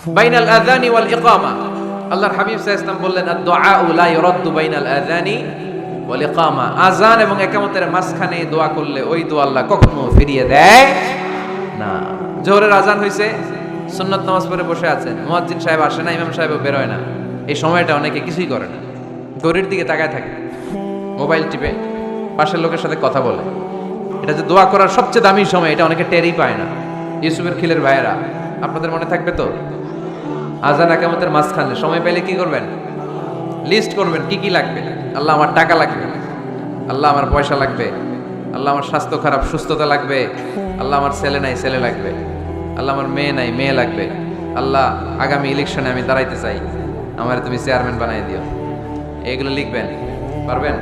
বাইনাল আযানি ওয়াল ইকামা। আল্লাহর হাবিব সাল্লাল্লাহু আলাইহি ওয়াসাল্লাম বললেন, আদ-দুআউ লা ইউরাদ্দু বাইনাল আযানি ওয়াল ইকামা। আযান এবং ইকামতের মাঝখানে দোয়া করলে ওই দোয়া আল্লাহ কখনো ফিরিয়ে দেয় না। জোহরের আযান হইছে, সুন্নাত নামাজ পড়ে বসে আছেন, মুয়াজ্জিন সাহেব আসে না, ইমাম সাহেবও বের হয় না। এই সময়টা অনেকে কিছুই করে না, ঘড়ির দিকে তাকায় থাকে, মোবাইল টিপে, পাশের লোকের সাথে কথা বলে। এটা যে দোয়া করার সবচেয়ে দামি সময়, এটা অনেকে টেরই পায় না। ইউসুফের খিলের ভাইয়েরা, আপনাদের মনে থাকবে তো, আযান ইকামতের মাঝখানে সময় পেলে কি করবেন? লিস্ট করবেন কি কি লাগবে। আল্লাহ আমার টাকা লাগবে, আল্লাহ আমার পয়সা লাগবে, আল্লাহ আমার স্বাস্থ্য খারাপ সুস্থতা লাগবে, আল্লাহ আমার ছেলে নাই ছেলে লাগবে, আল্লাহ আমার মেয়ে নাই মেয়ে লাগবে, আল্লাহ আগামী ইলেকশনে আমি দাঁড়াইতে চাই, আমার তুমি চেয়ারম্যান বানাই দিও। এগুলো লিখবেন। পারবেন?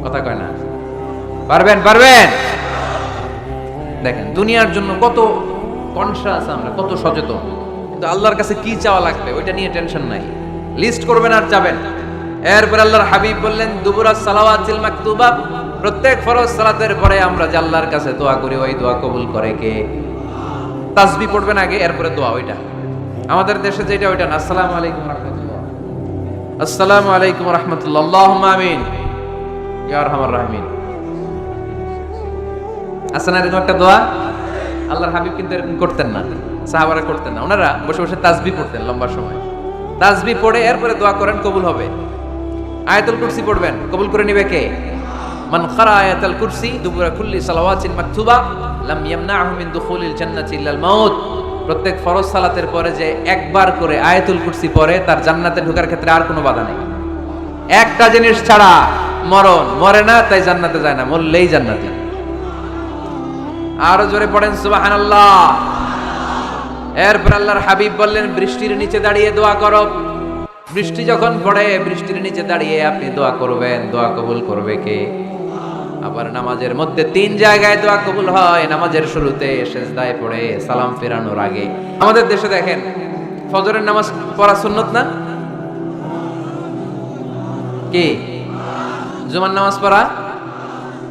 কথা কয় না। পারবেন? পারবেন? দেখেন দুনিয়ার জন্য কত কনশাস আমরা, কত সচেতন, কিন্তু আল্লাহর কাছে কি চাওয়া লাগবে ওইটা নিয়ে টেনশন নাই। লিস্ট করবেন আর যাবেন। এরপর আল্লাহর হাবিব বললেন, দুবুরাস সালাওয়াতিল মাকতুবা, প্রত্যেক ফরজ সালাতের পরে আমরা যে আল্লাহর কাছে দোয়া করি, ওই দোয়া কবুল করে কে? তাসবিহ পড়বেন আগে, এরপরে দোয়া। ওইটা আমাদের দেশে যেটা, ওইটা না। আসসালামু আলাইকুম রাহমাতুল্লাহ, আসসালামু আলাইকুম রাহমাতুল্লাহ, আল্লাহুম্মা আমিন ইয়া আরহামার রাহিমিন। আসলে এরকম একটা দোয়া আল্লাহর হাবিব কিন্তু এরকম করতেন না, সাহাবারা করতেন না। ওনারা বসে বসে তাসবিহ পড়তেন লম্বা সময়। তাসবিহ পড়ে এরপরে দোয়া করেন, কবুল হবে। আয়াতুল কুরসি পড়বেন, কবুল করে নিবে কে? মান ক্বারা আয়াতুল কুরসি দুবুরা কুল্লি সালাওয়াতিন মাকতুবা লাম ইয়ামনাহু মিন দুখুলিল জান্নাতি ইল্লাল মাউত। প্রত্যেক ফরজ সালাতের পরে যে একবার করে আয়াতুল কুরসি পড়ে, তার জান্নাতে ঢোকার ক্ষেত্রে আর কোনো বাধা নেই। একটা জিনিস ছাড়া, মরণ। মরে না তাই জান্নাতে যায় না, মরলেই জান্নাতি। আরো জোরে পড়েন সুবহানাল্লাহ। এরপর আল্লাহর হাবিব বললেন, বৃষ্টির নিচে দাঁড়িয়ে দোয়া করো। বৃষ্টি যখন পড়ে, বৃষ্টির নিচে দাঁড়িয়ে আপনি দোয়া করবেন, দোয়া কবুল করবে কে? আবার নামাজের মধ্যে 3 জায়গায় দোয়া কবুল হয়। নামাজের শুরুতে, সিজদায় পড়ে, সালাম ফেরানোর আগে। আমাদের দেশে দেখেন, ফজরের নামাজ পড়া সুন্নত না কি? জুমার নামাজ পড়া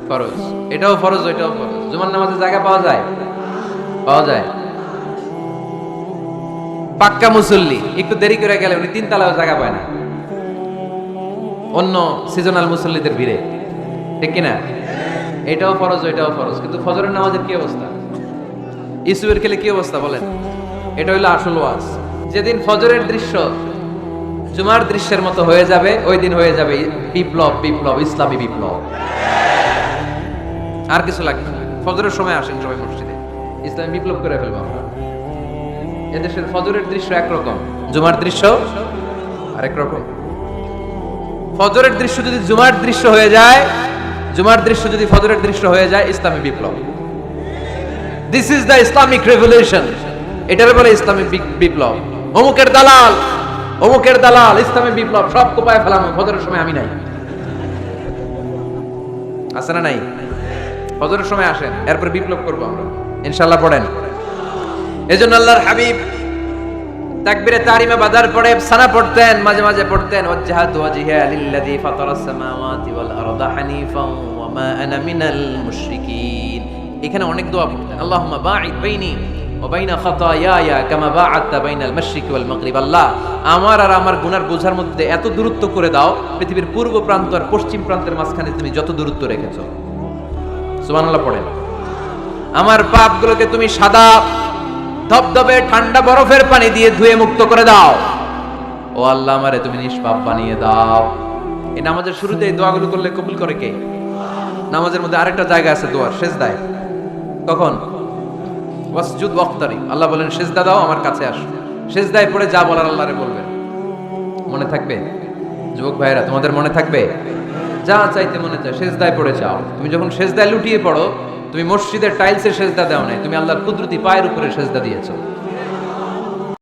ফরজ। এটাও ফরজ, ওইটাও ফরজ। জুমার নামাজের জায়গা পাওয়া যায়? পাওয়া যায়। পাক্কা মুসল্লি একটু দেরি করে গেলে উনি 3 তলাও জায়গা পায় না, অন্য সিজনাল মুসল্লিদের ভিড়ে, ঠিক কিনা? এটাও ফরজ, ওইটাও ফরজ। কিন্তু ফজরের নামাজের কি অবস্থা? ইসুবের খেলে কি অবস্থা বলেন? এটা হইলো আসল ওয়াজ। যেদিন ফজরের দৃশ্য জুমার দৃশ্যের মতো হয়ে যাবে, ওই দিন হয়ে যাবে বিপ্লব, বিপ্লব, ইসলামী বিপ্লব। আর কিছু লাগবে না। ফজরের সময় আসেন সবাই মসজিদে, ইসলামী বিপ্লব করে ফেলবো আমরা। এদেশের ফজরের দৃশ্য একরকম, জুমার দৃশ্য আরেক রকম। ফজরের দৃশ্য যদি জুমার দৃশ্য হয়ে যায়, জুমার দৃশ্য যদি ফজরের দৃশ্য হয়ে যায়, ইসলামী বিপ্লব। This is the Islamic revolution. এটার বলে ইসলামিক বিপ্লব। অমুকের দালাল, অমুকের দালাল, ইসলামী বিপ্লব সব কোপায় ফেলানো। ফজরের সময় আমি নাই, আছে না নাই? ফজরের সময় আসেন, এরপর বিপ্লব করবো আমরা ইনশাআল্লাহ। পড়েন। এজন্য আল্লাহর হাবিব তাকবীরে তাহরিমা বাদার পড়ে সানা পড়তেন, মাঝে মাঝে পড়তেন, ওয়াজহাতু ওয়াজহিয়া লিল্লাযী ফাতারাস সামাওয়াতি ওয়াল আরদা হানিফান ওয়া মা আনা মিনাল মুশরিকিন। এখানে অনেক দোয়া পড়তেন। আল্লাহুম্মা বাঈদ বাইনি ওয়া বাইনা খাতায়ায়া কামা বাআদতা বাইনাল মাশরিকি ওয়াল মাগরিব। আল্লাহ, আমার আর আমার গুনার বোঝার মধ্যে এত দূরত্ব করে দাও, পৃথিবীর পূর্ব প্রান্ত আর পশ্চিম প্রান্তের মাঝখানে তুমি যত দূরত্ব রেখেছো। সুবহানাল্লাহ পড়েন। আমার পাপগুলোকে তুমি সাদা ধবধবে ঠান্ডা বরফের পানি দিয়ে ধুয়ে মুক্ত করে দাও। ও আল্লাহ, আমারে তুমি নিষ্পাপ বানিয়ে দাও। এই নামাজের শুরুতে এই দোয়াগুলো করলে কবুল করে কে? নামাজের মধ্যে আরেকটা জায়গা আছে দোয়ার, সিজদায়। কখন? ওয়াসজুদ ওয়াক্তারি। আল্লাহ বলেন সিজদা দাও, আমার কাছে আসো। সিজদায় পড়ে যা বলার আল্লাহরে বলবেন। মনে থাকবে যুবক ভাইরা? তোমাদের মনে থাকবে? যা চাইতে মনে চায় সিজদায় পড়ে যাও। তুমি যখন সিজদায় লুটিয়ে পড়ো, তুমি মসজিদের টাইলসের সিজদা দাও নাই, তুমি আল্লাহর কুদরতি পায়ের উপরে সিজদা দিয়েছো।